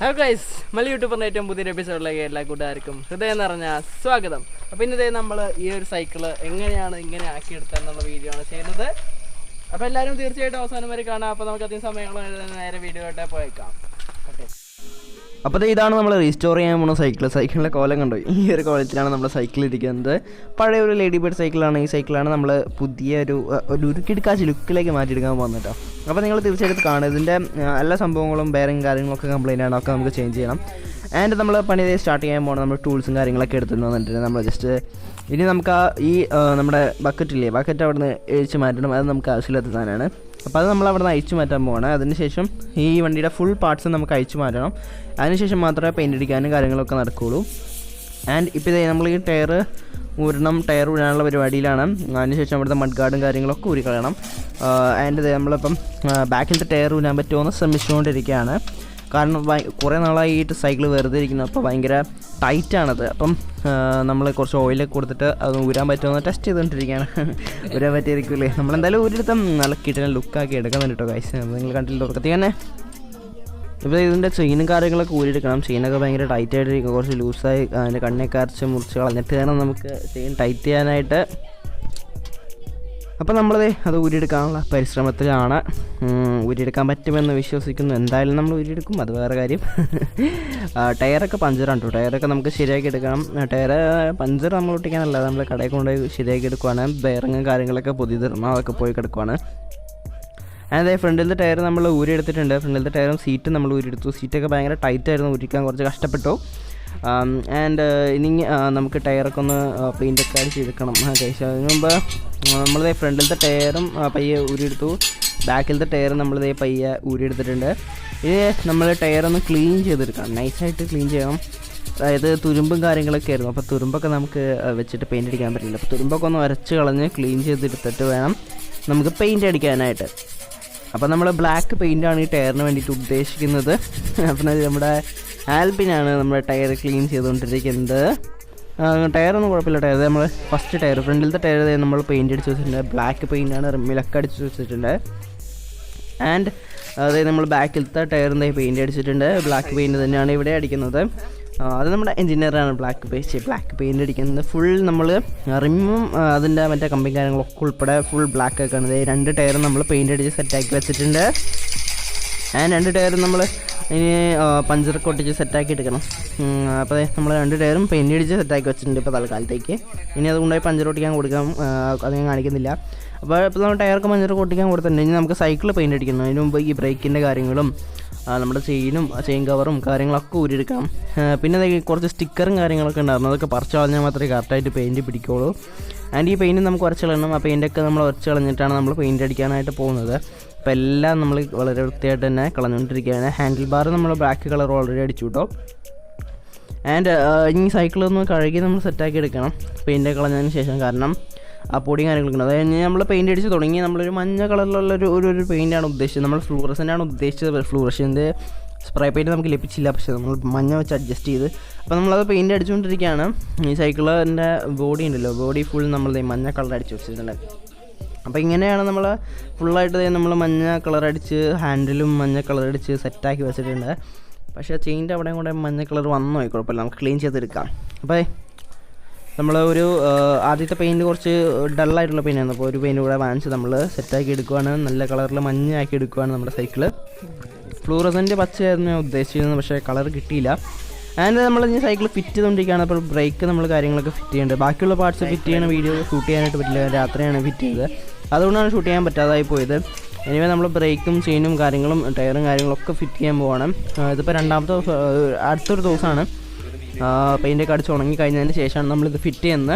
Hello guys, Malayalam യൂട്യൂബറിൻ്റെ ഏറ്റവും പുതിയൊരു എപ്പിസോഡിലേക്ക് എല്ലാ കൂട്ടുകാർക്കും ഹൃദയം നിറഞ്ഞ സ്വാഗതം. അപ്പോൾ ഇന്നത്തെ നമ്മൾ ഈ ഒരു സൈക്കിള് എങ്ങനെയാണ് ഇങ്ങനെ ആക്കിയെടുത്തതെന്നുള്ള വീഡിയോ ആണ് ചെയ്യുന്നത്. അപ്പോൾ എല്ലാവരും തീർച്ചയായിട്ടും അവസാനം വരെ കാണാം. അപ്പോൾ നമുക്ക് അധികം സമയങ്ങൾ നേരെ വീഡിയോ ആയിട്ട് പോയേക്കാം. ഓക്കെ, അപ്പോൾ ഇതാണ് നമ്മൾ റീസ്റ്റോർ ചെയ്യാൻ പോകുന്ന സൈക്കിളിൻ്റെ കോലം കണ്ടോ. ഈ ഒരു കോലത്തിലാണ് നമ്മൾ സൈക്കിൾ ഇരിക്കുന്നത്. പഴയ ഒരു ലേഡി ബേർഡ് സൈക്കിളാണ്. ഈ സൈക്കിളാണ് നമ്മൾ പുതിയ ഒരു ഉരുക്കിടുക്കാച്ച ലുക്കിലേക്ക് മാറ്റിയെടുക്കാൻ പോകുന്നത് കേട്ടോ. അപ്പോൾ നിങ്ങൾ തീർച്ചയായിട്ടും കാണുക. ഇതിൻ്റെ എല്ലാ സംഭവങ്ങളും ബെയറിങ് കാര്യങ്ങളൊക്കെ കംപ്ലൈൻ്റ് ആണ്, ഒക്കെ നമുക്ക് ചേഞ്ച് ചെയ്യണം. ആൻഡ് നമ്മൾ പണി സ്റ്റാർട്ട് ചെയ്യാൻ പോകണം. നമ്മൾ ടൂൾസും കാര്യങ്ങളൊക്കെ എടുത്തിട്ട് വന്നിട്ടുണ്ട്. നമ്മൾ ജസ്റ്റ് ഇനി നമുക്ക് ഈ നമ്മുടെ ബക്കറ്റ് അവിടെ നിന്ന് അഴിച്ച് മാറ്റണം. അത് നമുക്ക് ആവശ്യമില്ലാത്ത സാധനമാണ്. അപ്പോൾ അത് നമ്മൾ അവിടെ നിന്ന് അഴിച്ചു മാറ്റാൻ പോകണം. അതിനുശേഷം ഈ വണ്ടിയുടെ ഫുൾ പാർട്സ് നമുക്ക് അഴിച്ചു മാറ്റണം. അതിനുശേഷം മാത്രമേ പെയിൻ്റ് അടിക്കാനും കാര്യങ്ങളൊക്കെ നടക്കുകയുള്ളൂ. ആൻഡ് ഇപ്പോൾ ഇതേ നമ്മൾ ഈ ടയർ ഊരാനുള്ള പരിപാടിയിലാണ്. അതിനുശേഷം അവിടുത്തെ മഡ് ഗാർഡും കാര്യങ്ങളൊക്കെ ഊരിക്കളയണം. ആൻഡ് ഇത് നമ്മളിപ്പം ബാക്കിലത്തെ ടയർ ഊരാൻ പറ്റുമോ ശ്രമിച്ചുകൊണ്ടിരിക്കുകയാണ്. കാരണം കുറേ നാളായി ഈ സൈക്കിൾ വെറുതെ ഇരിക്കുന്നു. അപ്പോൾ ഭയങ്കര ടൈറ്റാണത്. അപ്പം നമ്മൾ കുറച്ച് ഓയിലൊക്കെ കൊടുത്തിട്ട് അത് ഊരാൻ പറ്റുമെന്ന് ടെസ്റ്റ് ചെയ്തുകൊണ്ടിരിക്കുകയാണ്. ഊരാൻ പറ്റിയിരിക്കില്ലേ? നമ്മളെന്തായാലും ഒരിടത്ത് നല്ല കിട്ടുന്ന ലുക്കാക്കി എടുക്കുന്നുണ്ട് കേട്ടോ ഗൈസ്. നിങ്ങൾ കണ്ടില്ല തുടക്കത്തിൽ തന്നെ. ഇപ്പോൾ ഇതിൻ്റെ ചെയിനും കാര്യങ്ങളൊക്കെ ഊരിയെടുക്കണം. ചെയിനൊക്കെ ഭയങ്കര ടൈറ്റായിട്ടിരിക്കും. കുറച്ച് ലൂസായി അതിൻ്റെ കണ്ണൊക്കെ അരച്ച് മുറിച്ച് കളഞ്ഞിട്ട് വേണം നമുക്ക് ചെയിൻ ടൈറ്റ് ചെയ്യാനായിട്ട്. അപ്പോൾ നമ്മളത് അത് ഊരിയെടുക്കാനുള്ള പരിശ്രമത്തിലാണ്. ഊരിയെടുക്കാൻ പറ്റുമെന്ന് വിശ്വസിക്കുന്നു. എന്തായാലും നമ്മൾ ഊരിയെടുക്കും, അത് വേറെ കാര്യം. ടയറൊക്കെ പഞ്ചറാണ് കേട്ടോ. ടയറൊക്കെ നമുക്ക് ശരിയാക്കി എടുക്കണം. ടയർ പഞ്ചർ നമ്മൾ ഒട്ടിക്കാനല്ല, നമ്മൾ കടയിൽ കൊണ്ടുപോയി ശരിയാക്കി എടുക്കുവാണ്. ബെയറിങ്ങും കാര്യങ്ങളൊക്കെ പുതിയ തരണം, അതൊക്കെ പോയി കിടക്കുവാണ്. അതെ, ഫ്രണ്ടിലത്തെ ടയർ നമ്മൾ ഊരിയെടുത്തിട്ടുണ്ട്. ഫ്രണ്ടിലത്തെ ടയറും സീറ്റും നമ്മൾ ഊരിയെടുത്തു. സീറ്റൊക്കെ ഭയങ്കര ടൈറ്റായിരുന്നു, ഊരിക്കാൻ കുറച്ച് കഷ്ടപ്പെട്ടു. ആൻഡ് ഇനി നമുക്ക് ടയറൊക്കെ ഒന്ന് പെയിൻ്റൊക്കെ അടിച്ചെടുക്കണം. അതിന് മുമ്പ് നമ്മളിതേ ഫ്രണ്ടിലത്തെ ടയറും പയ്യെ ഊരിയെടുത്തു. ബാക്കിലത്തെ ടയർ നമ്മളിതേ പയ്യെ ഊരിയെടുത്തിട്ടുണ്ട്. ഇത് നമ്മൾ ടയറൊന്ന് ക്ലീൻ ചെയ്തെടുക്കണം, നൈസായിട്ട് ക്ലീൻ ചെയ്യണം. അതായത് തുരുമ്പും കാര്യങ്ങളൊക്കെ ആയിരുന്നു. അപ്പോൾ തുരുമ്പൊക്കെ നമുക്ക് വെച്ചിട്ട് പെയിൻ്റ് അടിക്കാൻ പറ്റില്ല. അപ്പോൾ തുരുമ്പൊക്കെ ഒന്ന് വരച്ച് കളഞ്ഞ് ക്ലീൻ ചെയ്തെടുത്തിട്ട് വേണം നമുക്ക് പെയിൻ്റ് അടിക്കാനായിട്ട്. അപ്പോൾ നമ്മൾ ബ്ലാക്ക് പെയിൻ്റാണ് ഈ ടയറിന് വേണ്ടിയിട്ട് ഉദ്ദേശിക്കുന്നത്. അപ്പം നമ്മുടെ ആൽബിനാണ് നമ്മുടെ ടയർ ക്ലീൻ ചെയ്തുകൊണ്ടിരിക്കുന്നത്. ടയറൊന്നും കുഴപ്പമില്ല. ടയർ നമ്മൾ ഫസ്റ്റ് ടയർ ഫ്രണ്ടിലത്തെ ടയർ നമ്മൾ പെയിൻ്റ് അടിച്ച് വെച്ചിട്ടുണ്ട്. ബ്ലാക്ക് പെയിൻ്റാണ് റിമ്മിലൊക്കെ അടിച്ച് വെച്ചിട്ടുണ്ട്. ആൻഡ് അതായത് നമ്മൾ ബാക്കിലത്തെ ടയറിൻ്റെ പെയിൻ്റ് അടിച്ചിട്ടുണ്ട്. ബ്ലാക്ക് പെയിൻറ്റ് തന്നെയാണ് ഇവിടെ അടിക്കുന്നത്. അത് നമ്മുടെ എൻജിനീയറാണ് ബ്ലാക്ക് പെയിൻ്റ് അടിക്കുന്നത്. ഫുൾ നമ്മൾ റിമ്മും അതിൻ്റെ മറ്റേ കമ്പി കാര്യങ്ങളൊക്കെ ഉൾപ്പെടെ ഫുൾ ബ്ലാക്ക് ആക്കാണ്. രണ്ട് ടയറും നമ്മൾ പെയിൻ്റ് അടിച്ച് സെറ്റാക്കി വെച്ചിട്ടുണ്ട്. ആൻഡ് രണ്ട് ടയറും നമ്മൾ ഇനി പഞ്ചറൊക്കെ ഒട്ടിച്ച് സെറ്റാക്കി എടുക്കണം. അപ്പോൾ നമ്മൾ രണ്ട് ടയറും പെയിൻ്റ് അടിച്ച് സെറ്റാക്കി വെച്ചിട്ടുണ്ട് ഇപ്പോൾ തൽക്കാലത്തേക്ക്. ഇനി അതുകൊണ്ടായി പഞ്ചർ ഒട്ടിക്കാൻ കൊടുക്കാം, അത് ഞാൻ കാണിക്കുന്നില്ല. അപ്പോൾ ഇപ്പോൾ നമ്മൾ ടയർക്ക് പഞ്ചറൊക്കെ ഒട്ടിക്കാൻ കൊടുത്തിട്ടുണ്ട്. ഇനി നമുക്ക് സൈക്കിൾ പെയിൻ്റ് അടിക്കണം. അതിന് മുമ്പ് ഈ ബ്രേക്കിൻ്റെ കാര്യങ്ങളും നമ്മുടെ ചെയിൻ കവറും കാര്യങ്ങളൊക്കെ ഊരിയെടുക്കണം. പിന്നെ കുറച്ച് സ്റ്റിക്കറും കാര്യങ്ങളൊക്കെ ഉണ്ടായിരുന്നു. അതൊക്കെ പറിച്ച് കളഞ്ഞാൽ മാത്രമേ കറക്റ്റായിട്ട് പെയിൻറ്റ് പിടിക്കുകയുള്ളൂ. ആൻഡ് ഈ പെയിൻറ്റ് നമുക്ക് ഉരച്ച് കളയണം. ആ പെയിൻറ്റൊക്കെ നമ്മൾ ഉരച്ച് കളഞ്ഞിട്ടാണ് നമ്മൾ പെയിൻറ്റ് അടിക്കാനായിട്ട് പോകുന്നത്. അപ്പോൾ എല്ലാം നമ്മൾ വളരെ വൃത്തിയായിട്ട് തന്നെ കളഞ്ഞുകൊണ്ടിരിക്കുകയാണ്. ഹാൻഡിൽ ബാർ നമ്മൾ ബ്ലാക്ക് കളർ ഓൾറെഡി അടിച്ചു കേട്ടോ. ആൻഡ് ഇനി സൈക്കിളൊന്ന് കഴുകി നമ്മൾ സെറ്റാക്കി എടുക്കണം പെയിൻറ്റ് കളഞ്ഞതിന് ശേഷം. കാരണം ആ പൊടിയും കാര്യങ്ങളൊക്കെ ഉണ്ട്. അത് കഴിഞ്ഞ് നമ്മൾ പെയിൻറ്റ് അടിച്ച് തുടങ്ങി. നമ്മളൊരു മഞ്ഞ കളറിലുള്ള ഒരു പെയിൻറ്റാണ് ഉദ്ദേശിച്ചത്. നമ്മൾ ഫ്ലൂറസൻ്റാണ് ഉദ്ദേശിച്ചത്. ഫ്ലൂറസിൻ്റെ സ്പ്രേ പെയിൻറ്റ് നമുക്ക് ലഭിച്ചില്ല. പക്ഷേ നമ്മൾ മഞ്ഞ വെച്ച് അഡ്ജസ്റ്റ് ചെയ്ത് അപ്പോൾ നമ്മളത് പെയിൻറ്റ് അടിച്ചുകൊണ്ടിരിക്കുകയാണ്. ഈ സൈക്കിളിൻ്റെ ബോഡി ഉണ്ടല്ലോ, ബോഡി ഫുൾ നമ്മൾ മഞ്ഞ കളർ അടിച്ച് വെച്ചിട്ടുണ്ട്. അപ്പോൾ ഇങ്ങനെയാണ് നമ്മൾ ഫുള്ളായിട്ട് നമ്മൾ മഞ്ഞ കളറടിച്ച് ഹാൻഡിലും മഞ്ഞ കളറടിച്ച് സെറ്റാക്കി വെച്ചിട്ടുണ്ട്. പക്ഷേ ചെയിൻ്റെ അവിടെയും കൂടെ മഞ്ഞ കളർ വന്നോ കുഴപ്പമില്ല, നമുക്ക് ക്ലീൻ ചെയ്തെടുക്കാം. അപ്പോൾ നമ്മൾ ഒരു ആദ്യത്തെ പെയിൻറ്റ് കുറച്ച് ഡള്ളായിട്ടുള്ള പെയിൻ്റാണ്. അപ്പോൾ ഒരു പെയിൻറ്റ് കൂടെ വാങ്ങിച്ച് നമ്മൾ സെറ്റാക്കി എടുക്കുവാണ്. നല്ല കളറിൽ മഞ്ഞാക്കി എടുക്കുവാണ് നമ്മുടെ സൈക്കിള്. ഫ്ലൂറസൻ്റ് പച്ചയായിരുന്നു ഞാൻ ഉദ്ദേശിച്ചിരുന്നത്, പക്ഷേ കളർ കിട്ടിയില്ല. ആൻഡ് നമ്മൾ ഇനി സൈക്കിൾ ഫിറ്റ് ചെയ്തുകൊണ്ടിരിക്കുകയാണ്. അപ്പോൾ ബ്രേക്ക് നമ്മൾ കാര്യങ്ങളൊക്കെ ഫിറ്റ് ചെയ്യുന്നുണ്ട്. ബാക്കിയുള്ള പാർട്സ് ഫിറ്റ് ചെയ്യണ വീഡിയോ ഷൂട്ട് ചെയ്യാനായിട്ട് പറ്റില്ല, രാത്രിയാണ് ഫിറ്റ് ചെയ്തത്. അതുകൊണ്ടാണ് ഷൂട്ട് ചെയ്യാൻ പറ്റാതായി പോയത്. എനിവേ നമ്മൾ ബ്രേക്കും ചെയിനും കാര്യങ്ങളും ടയറും കാര്യങ്ങളൊക്കെ ഫിറ്റ് ചെയ്യാൻ പോവാണ്. ഇതിപ്പോൾ അടുത്തൊരു ദിവസമാണ്. പെയിൻ്റൊക്കെ അടിച്ച് ഉണങ്ങി കഴിഞ്ഞതിന് ശേഷമാണ് നമ്മളിത് ഫിറ്റ് ചെയ്യുന്നത്.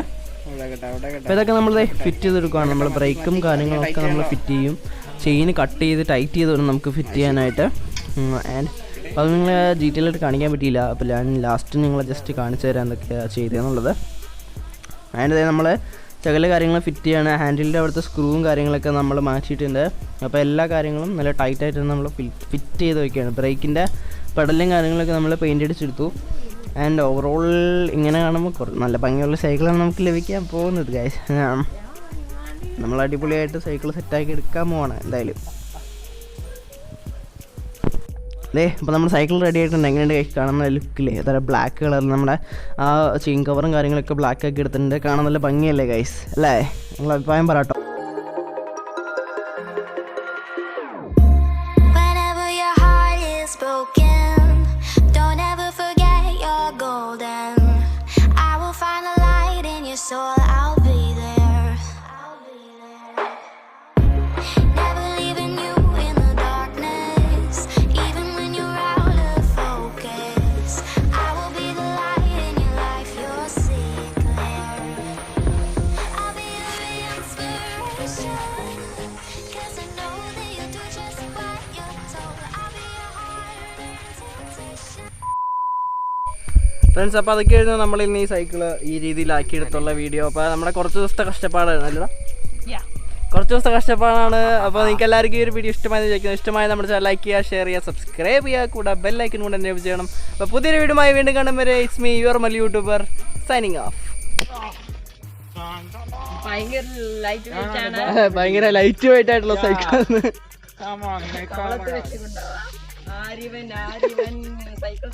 അപ്പോൾ ഇതൊക്കെ നമ്മൾ ഫിറ്റ് ചെയ്തെടുക്കുകയാണ്. നമ്മൾ ബ്രേക്കും കാര്യങ്ങളൊക്കെ നമ്മൾ ഫിറ്റ് ചെയ്യും. ചെയിൻ കട്ട് ചെയ്ത് ടൈറ്റ് ചെയ്ത് വേണം നമുക്ക് ഫിറ്റ് ചെയ്യാനായിട്ട്. ആൻഡ് അത് നിങ്ങളെ ഡീറ്റെയിൽ ആയിട്ട് കാണിക്കാൻ പറ്റിയില്ല. അപ്പോൾ ഞാൻ ലാസ്റ്റ് നിങ്ങളെ ജസ്റ്റ് കാണിച്ചു തരാൻ എന്തൊക്കെയാണ് ചെയ്തതെന്നുള്ളത്. ആൻഡ് നമ്മൾ ചകല കാര്യങ്ങൾ ഫിറ്റ് ചെയ്യാണ്. ഹാൻഡിലിൻ്റെ അവിടുത്തെ സ്ക്രൂവും കാര്യങ്ങളൊക്കെ നമ്മൾ മാറ്റിയിട്ടുണ്ട്. അപ്പോൾ എല്ലാ കാര്യങ്ങളും നല്ല ടൈറ്റായിട്ട് നമ്മൾ ഫിറ്റ് ചെയ്ത് വയ്ക്കുകയാണ്. ബ്രേക്കിൻ്റെ പെഡലും കാര്യങ്ങളൊക്കെ നമ്മൾ പെയിൻ്റ് അടിച്ചെടുത്തു. ആൻഡ് ഓവറോൾ ഇങ്ങനെ കാണുമ്പോൾ നല്ല ഭംഗിയുള്ള സൈക്കിളാണ് നമുക്ക് ലഭിക്കാൻ പോകുന്നത് ഗൈസ്. നമ്മൾ അടിപൊളിയായിട്ട് സൈക്കിൾ സെറ്റാക്കി എടുക്കാൻ പോവാണ് എന്തായാലും. ഇപ്പോൾ നമ്മൾ സൈക്കിൾ റെഡി ആയിട്ടുണ്ട്. എങ്ങനെയുണ്ട് കാണുന്ന ലുക്കില്ലേ? അതായത് ബ്ലാക്ക് കളറിൽ നമ്മുടെ ആ ചെയിൻ കവറും കാര്യങ്ങളൊക്കെ ബ്ലാക്ക് ആക്കി എടുത്തിട്ടുണ്ട്. കാണാൻ നല്ല ഭംഗിയല്ലേ ഗൈസ്? അല്ലേ? നിങ്ങളുടെ അഭിപ്രായം പറയാട്ടോ. ഫ്രണ്ട്സ്, അപ്പോൾ അതൊക്കെയായിരുന്നു നമ്മൾ ഇന്ന് ഈ സൈക്കിള് ഈ രീതിയിലാക്കിയെടുത്തുള്ള വീഡിയോ. അപ്പോൾ നമ്മുടെ കുറച്ച് ദിവസത്തെ കഷ്ടപ്പാടാണ് അല്ലടാ, കുറച്ച് ദിവസത്തെ കഷ്ടപ്പാടാണ്. അപ്പോൾ നിങ്ങൾക്ക് എല്ലാവർക്കും ഈ ഒരു വീഡിയോ ഇഷ്ടമായി വിചാരിക്കുന്നു. ഇഷ്ടമായി നമ്മുടെ ചാനൽ ലൈക്ക് ചെയ്യുക, ഷെയർ ചെയ്യുക, സബ്സ്ക്രൈബ് ചെയ്യുക, കൂടെ ബെല്ലൈക്കൻ കൂടെ എനേബിൾ ചെയ്യണം. അപ്പോൾ പുതിയൊരു വീഡിയോയുമായി വീണ്ടും കാണും വരെ it's me your Mali YouTuber signing off. ഭയങ്കര ലൈറ്റ് വെയിറ്റ് ആയിട്ടുള്ള സൈക്കിൾ സൈക്കിൾ